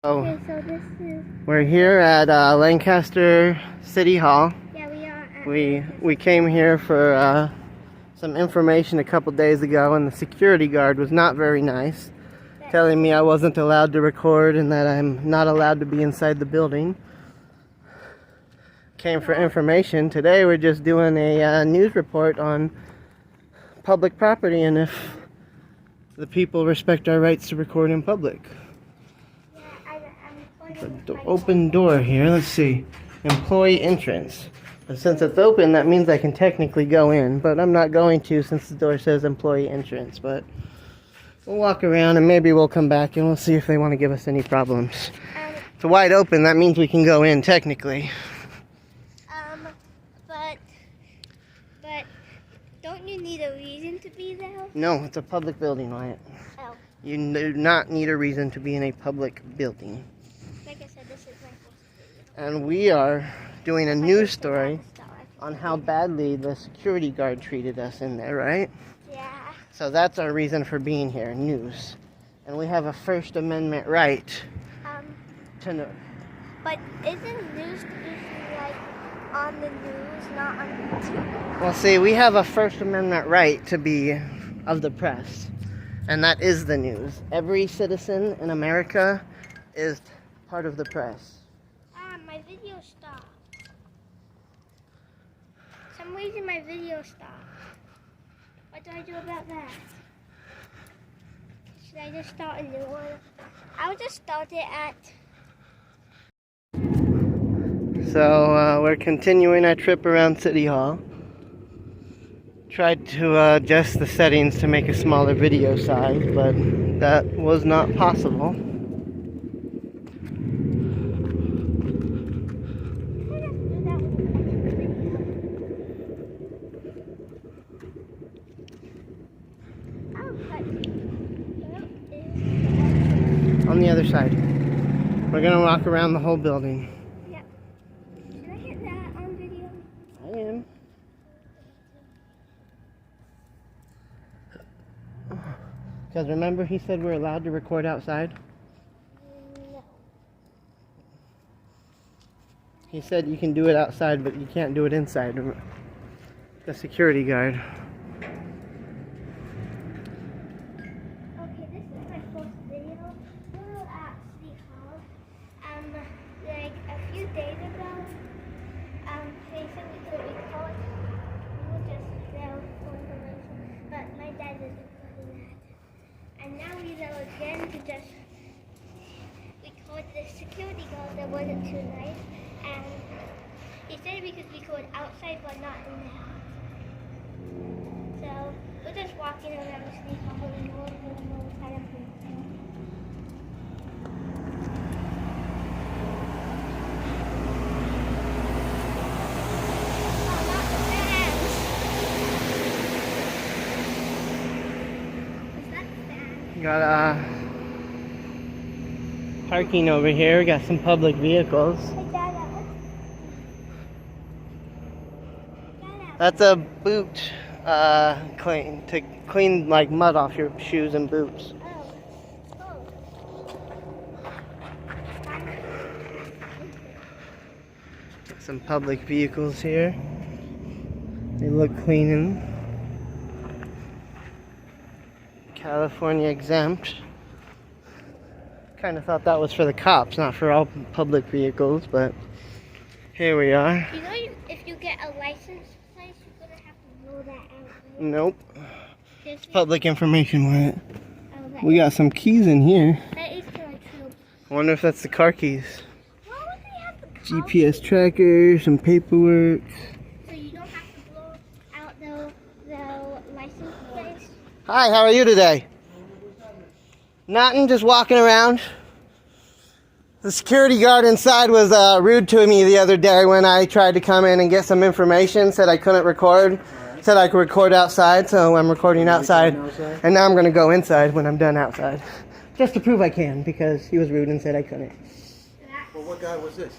Okay, so this is... We're here at Lancaster City Hall. Yeah, we are at... We came here for some information a couple days ago, and the security guard was not very nice, telling me I wasn't allowed to record and that I'm not allowed to be inside the building. Came for information. Today we're just doing a news report on public property and if the people respect our rights to record in public. The open door here, let's see, employee entrance. And since it's open, that means I can technically go in, but I'm not going to since the door says employee entrance. But we'll walk around and maybe we'll come back and we'll see if they want to give us any problems. It's wide open, that means we can go in technically. But don't you need a reason to be there? No, it's a public building, Wyatt. Oh. You do not need a reason to be in a public building. Like I said, this is my first video. And we are doing a news story on how badly the security guard treated us in there, right? Yeah. So that's our reason for being here, news. And we have a First Amendment right to know. But isn't news usually like on the news, not on YouTube? Well, see, we have a First Amendment right to be of the press. And that is the news. Every citizen in America is part of the press. My video stopped. For some reason my video stopped. What do I do about that? Should I just start a new one? I'll just start it at... So we're continuing our trip around City Hall. Tried to adjust the settings to make a smaller video size, but that was not possible. On the other side. We're gonna walk around the whole building. Yep. Should I hit that on video? I am. Because remember he said we're allowed to record outside? No. He said you can do it outside, but you can't do it inside. The security guard. Okay, this is my first video. We're at City Hall. Like a few days ago, they said we could record. We were just there for information, but my dad is recording that. And now we go again to just record the security guard that wasn't too nice. And he said we could record outside but not in the house. So we're just walking around the City Hall and no kind of thing. Got parking over here. We got some public vehicles. That's a boot to clean like mud off your shoes and boots. Some public vehicles here. They look clean and California exempt. Kind of thought that was for the cops, not for all public vehicles, but here we are. You know, if you get a license plate, you're gonna have to roll that out. Right? Nope. It's public information on it. Oh, We got some keys in here. That is kind of true. I wonder if that's the car keys. Why would they have the car GPS tracker, some paperwork. so you don't have to blow out the license plate? Hi, how are you today? Nothing, just walking around. The security guard inside was rude to me the other day when I tried to come in and get some information. Said I couldn't record. Said I could record outside, so I'm recording outside. And now I'm going to go inside when I'm done outside. Just to prove I can, because he was rude and said I couldn't. Well, what guy was this?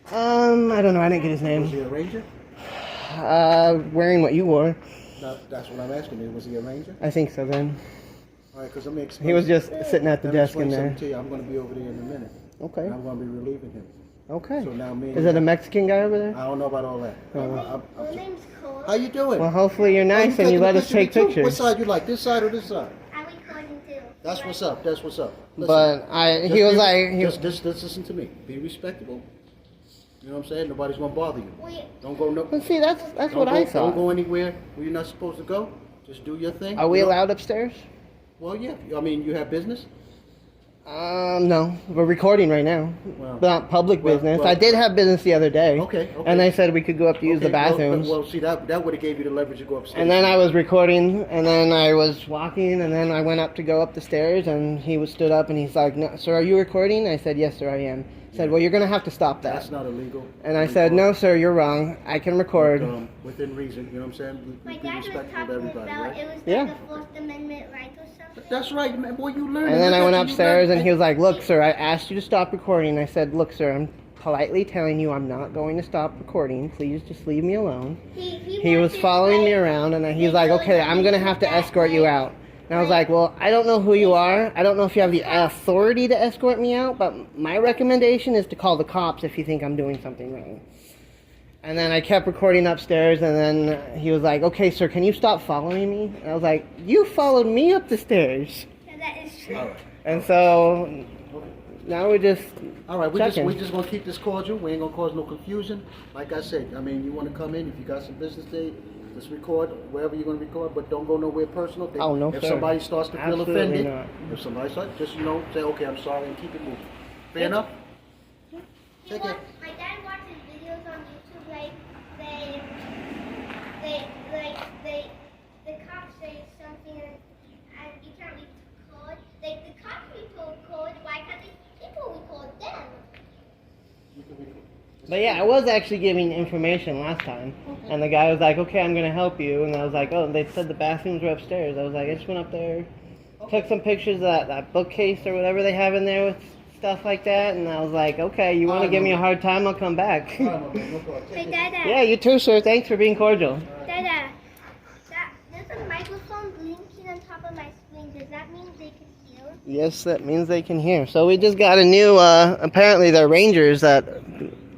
I don't know. I didn't get his name. Was he a ranger? Wearing what you wore. No, that's what I'm asking you. Was he a ranger? I think so then. All right, because let me explain. He was just sitting at the desk in there. To you. I'm going to be over there in a minute. Okay. And I'm going to be relieving him. Okay. So now me. Is it a Mexican guy over there? I don't know about all that. My name's Cole. How you doing? Well, hopefully you're nice and taking you let a us take too? pictures. What side you like? This side or this side? I'm recording too. That's what's up. That's what's up. Listen, But he was like, just listen to me. Be respectable. You know what I'm saying? Nobody's gonna bother you. Don't go no. But see, that's what I Don't thought. go anywhere where you're not supposed to go. Just do your thing. Are we you know? allowed upstairs? Well, yeah. I mean, you have business. No, we're recording right now. Well, Not public business. well- I did have business the other day. Okay. And they said we could go up to use the bathrooms. Well, see, that would have gave you the leverage to go upstairs. And then I was recording, and then I was walking, and then I went up to go up the stairs, and he was stood up, and he's like, "No, sir, are you recording?" I said, "Yes, sir, I am." He said, "Well, you're going to have to stop that." That's not illegal. And I said, "No, sir, you're wrong. I can record." Within reason, you know what I'm saying? My Be dad was respectful talking of everybody, about right? it was Yeah. like a Fourth Amendment right or something. That's right, man. Boy, you learn. And then I went upstairs, and he was like, "Look, sir, I asked you to stop recording." I said, "Look, sir, I'm politely telling you I'm not going to stop recording. Please just leave me alone." He was following me around, and he's like, "Okay, I'm going to have to escort you out." And I was like, "Well, I don't know who you are. I don't know if you have the authority to escort me out, but my recommendation is to call the cops if you think I'm doing something wrong." And then I kept recording upstairs, and then he was like, "Okay, sir, can you stop following me?" And I was like, "You followed me up the stairs." Yeah, that is true. All right. And so now we're just All right, checking. we're just gonna keep this cordial. We ain't gonna cause no confusion. Like I said, I mean, you want to come in if you got some business day, just record wherever you're gonna record, but don't go nowhere personal. Oh, no, If sir. somebody starts to feel Absolutely offended, not. if somebody starts, just say, "Okay, I'm sorry," and keep it moving. Fair enough? Take it. My dad watches videos on YouTube like the cops say something and you can't record. Like the cops record, why can't the people record them? But yeah, I was actually giving information last time, and the guy was like, "Okay, I'm gonna help you," and I was like, "Oh, they said the bathrooms were upstairs." I was like, "I just went up there, took some pictures of that bookcase or whatever they have in there with stuff like that," and I was like, "Okay, you want to give me a hard time? I'll come back." All right, my man, no problem. Hey, Take it. Dada. Yeah, you too, sir. Thanks for being cordial. Dada. There's a microphone blinking on top of my screen. Does that mean they can hear? Yes, that means they can hear. So we just got a new, apparently they're rangers that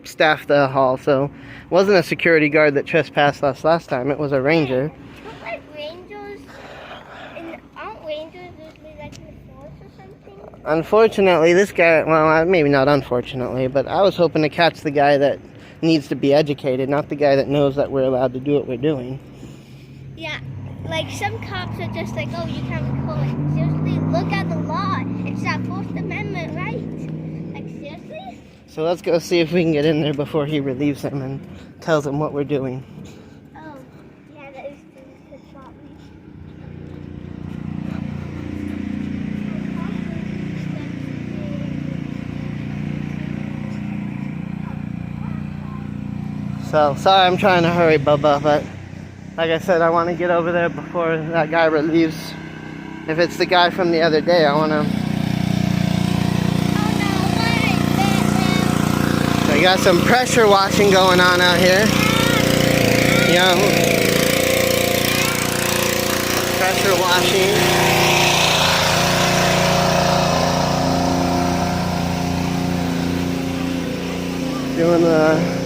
staff the hall, so it wasn't a security guard that trespassed us last time, it was a ranger. Don't like rangers, and aren't rangers usually like in the forest or something? Unfortunately, this guy, well, maybe not unfortunately, but I was hoping to catch the guy that needs to be educated, not the guy that knows that we're allowed to do what we're doing. Yeah, like some cops are just like, oh, you can't record. Seriously, look at the law. It's that Fourth Amendment right. Like, seriously? So let's go see if we can get in there before he relieves him and tells him what we're doing. Oh, yeah, that is good shot me. So, sorry I'm trying to hurry, Bubba, but like I said, I want to get over there before that guy relieves. If it's the guy from the other day, I want to... So you got some pressure washing going on out here. You know, pressure washing. Doing the...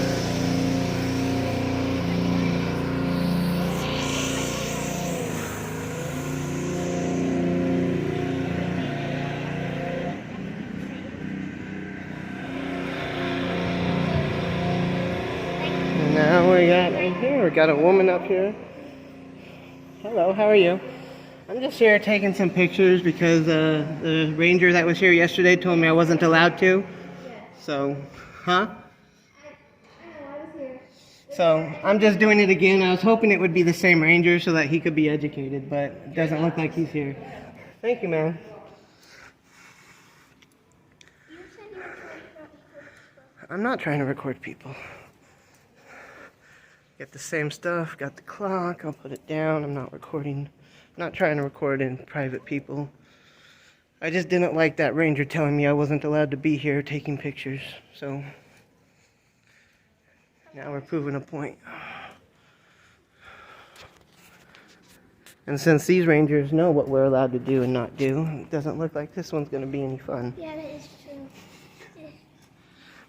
Now we got right here, we got a woman up here. Hello, how are you? I'm just here taking some pictures because the ranger that was here yesterday told me I wasn't allowed to. So, huh? So, I'm just doing it again. I was hoping it would be the same ranger so that he could be educated, but it doesn't look like he's here. Thank you, man. I'm not trying to record people. Got the same stuff, got the clock, I'll put it down, I'm not recording. I'm not trying to record in private people. I just didn't like that ranger telling me I wasn't allowed to be here taking pictures, so now we're proving a point. And since these rangers know what we're allowed to do and not do, it doesn't look like this one's going to be any fun. Yeah, that is true.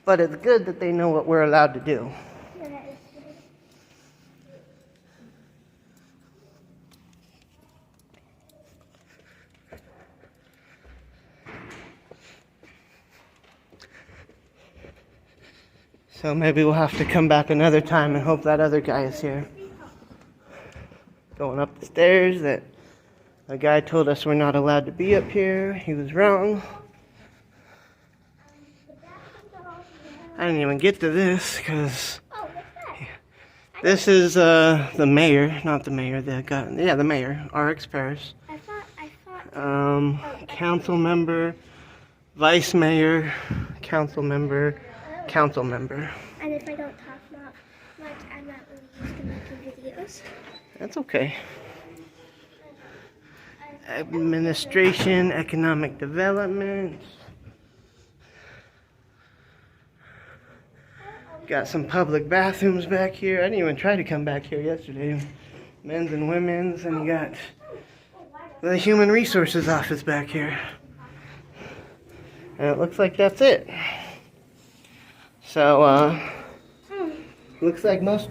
But it's good that they know what we're allowed to do. Yeah, that is good. So maybe we'll have to come back another time and hope that other guy is here. Going up the stairs, that a guy told us we're not allowed to be up here. He was wrong. I didn't even get to this because Oh, what's that? this is the mayor, not the mayor, the guy, yeah, the mayor, RX Paris. I thought. Council member, vice mayor, council member, council member. And if I don't talk much, I'm not really used to making videos. That's okay. Administration, economic development. Got some public bathrooms back here. I didn't even try to come back here yesterday. Men's and women's, and you got the human resources office back here. And it looks like that's it. So, looks like most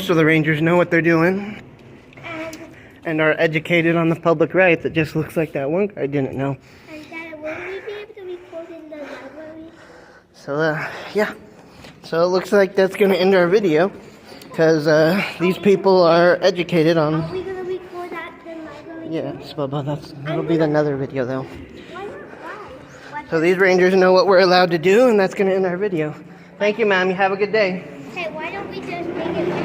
of the rangers know what they're doing and are educated on the public rights. It just looks like that one guy didn't know. And Dad, will we be able to record in the library? So, yeah. So it looks like that's going to end our video because these people are educated on... Are we going to record at the library? Yes, but that'll be another video though. Why not? Why? So these rangers know what we're allowed to do, and that's going to end our video. Thank you, ma'am. You have a good day. Hey, why don't we just make it